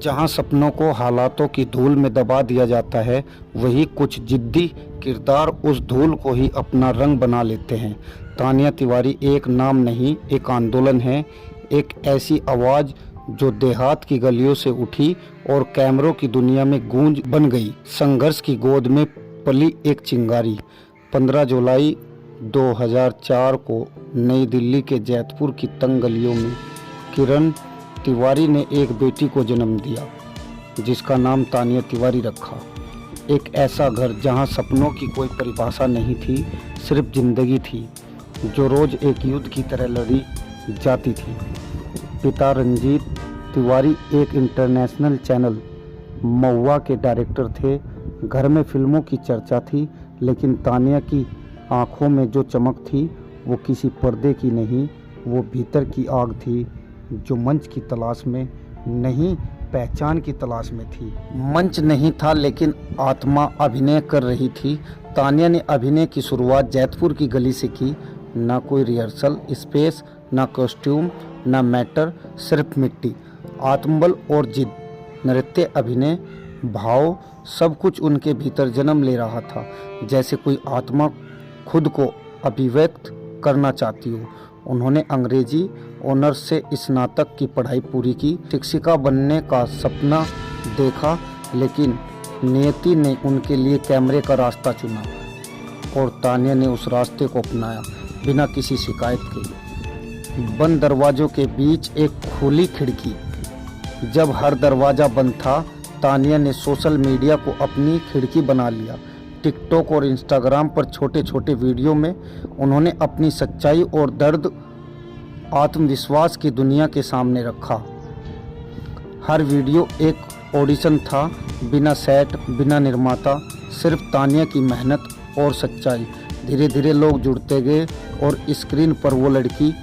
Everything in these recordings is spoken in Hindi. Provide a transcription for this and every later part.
जहां सपनों को हालातों की धूल में दबा दिया जाता है, वहीं कुछ जिद्दी किरदार उस धूल को ही अपना रंग बना लेते हैं। तानिया तिवारी एक नाम नहीं, एक आंदोलन है, एक ऐसी आवाज़ जो देहात की गलियों से उठी और कैमरों की दुनिया में गूंज बन गई। संघर्ष की गोद में पली एक चिंगारी। 15 जुलाई 2004 को नई दिल्ली के जैतपुर की तंग गलियों में किरण तिवारी ने एक बेटी को जन्म दिया, जिसका नाम तानिया तिवारी रखा। एक ऐसा घर जहां सपनों की कोई परिभाषा नहीं थी, सिर्फ जिंदगी थी जो रोज़ एक युद्ध की तरह लड़ी जाती थी। पिता रंजीत तिवारी एक इंटरनेशनल चैनल महुआ के डायरेक्टर थे। घर में फिल्मों की चर्चा थी, लेकिन तानिया की आंखों में जो चमक थी वो किसी पर्दे की नहीं, वो भीतर की आग थी जो मंच की तलाश में नहीं, पहचान की तलाश में थी। मंच नहीं था, लेकिन आत्मा अभिनय कर रही थी। तानिया ने अभिनय की शुरुआत जैतपुर की गली से की। ना कोई रिहर्सल स्पेस, ना कॉस्ट्यूम, ना मैटर, सिर्फ मिट्टी, आत्मबल और जिद। नृत्य, अभिनय, भाव, सब कुछ उनके भीतर जन्म ले रहा था, जैसे कोई आत्मा खुद को अभिव्यक्त करना चाहती हो। उन्होंने अंग्रेजी ऑनर्स से स्नातक की पढ़ाई पूरी की, शिक्षिका बनने का सपना देखा, लेकिन नियति ने उनके लिए कैमरे का रास्ता चुना और तानिया ने उस रास्ते को अपनाया बिना किसी शिकायत के। बंद दरवाजों के बीच एक खुली खिड़की। जब हर दरवाज़ा बंद था, तानिया ने सोशल मीडिया को अपनी खिड़की बना लिया। टिकटॉक और इंस्टाग्राम पर छोटे छोटे वीडियो में उन्होंने अपनी सच्चाई और दर्द, आत्मविश्वास की दुनिया के सामने रखा। हर वीडियो एक ऑडिशन था, बिना सेट, बिना निर्माता, सिर्फ तानिया की मेहनत और सच्चाई। धीरे धीरे लोग जुड़ते गए और स्क्रीन पर वो लड़की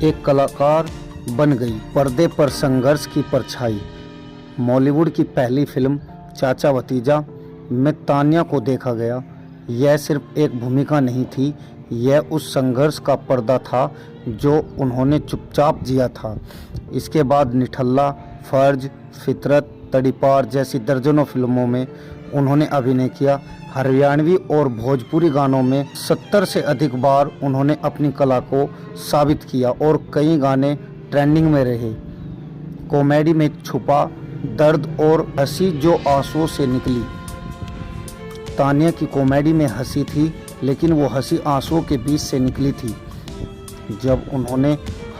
एक कलाकार बन गई। पर्दे पर संघर्ष की परछाई। बॉलीवुड की पहली फिल्म चाचा भतीजा में तानिया को देखा गया। यह सिर्फ एक भूमिका नहीं थी, यह उस संघर्ष का पर्दा था जो उन्होंने चुपचाप जिया था। इसके बाद निठल्ला, फर्ज, फितरत, तड़ीपार जैसी दर्जनों फिल्मों में उन्होंने अभिनय किया। हरियाणवी और भोजपुरी गानों में 70 से अधिक बार उन्होंने अपनी कला को साबित किया और कई गाने ट्रेंडिंग में रहे। कॉमेडी में छुपा दर्द और हंसी जो आंसुओं से निकली। तानिया की कॉमेडी में हंसी थी, लेकिन वो हंसी आंसुओं के बीच से निकली थी। जब उन्होंने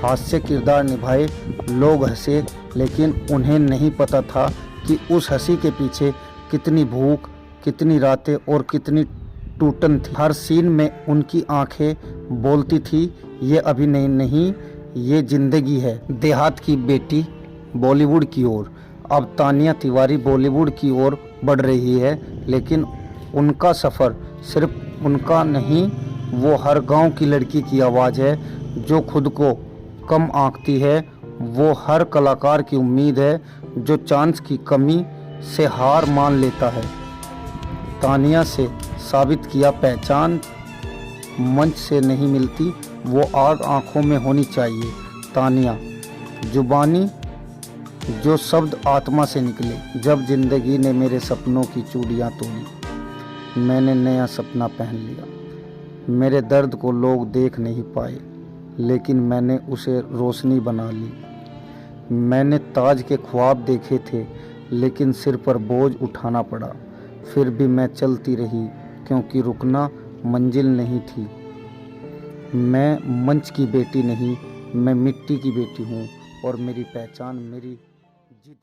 हास्य किरदार निभाए, लोग हंसे, लेकिन उन्हें नहीं पता था कि उस हंसी के पीछे कितनी भूख, कितनी रातें और कितनी टूटन थी। हर सीन में उनकी आंखें बोलती थी, ये अभिनय नहीं, ये जिंदगी है। देहात की बेटी बॉलीवुड की ओर। अब तानिया तिवारी बॉलीवुड की ओर बढ़ रही है, लेकिन उनका सफ़र सिर्फ उनका नहीं, वो हर गांव की लड़की की आवाज़ है जो खुद को कम आंकती है। वो हर कलाकार की उम्मीद है जो चांस की कमी से हार मान लेता है। तानिया से साबित किया पहचान मंच से नहीं मिलती, वो आग आंखों में होनी चाहिए। तानिया जुबानी जो शब्द आत्मा से निकले। जब जिंदगी ने मेरे सपनों की चूड़ियाँ तोड़ी, मैंने नया सपना पहन लिया। मेरे दर्द को लोग देख नहीं पाए, लेकिन मैंने उसे रोशनी बना ली। मैंने ताज के ख्वाब देखे थे, लेकिन सिर पर बोझ उठाना पड़ा। फिर भी मैं चलती रही, क्योंकि रुकना मंजिल नहीं थी। मैं मंच की बेटी नहीं, मैं मिट्टी की बेटी हूँ और मेरी पहचान मेरी जिद।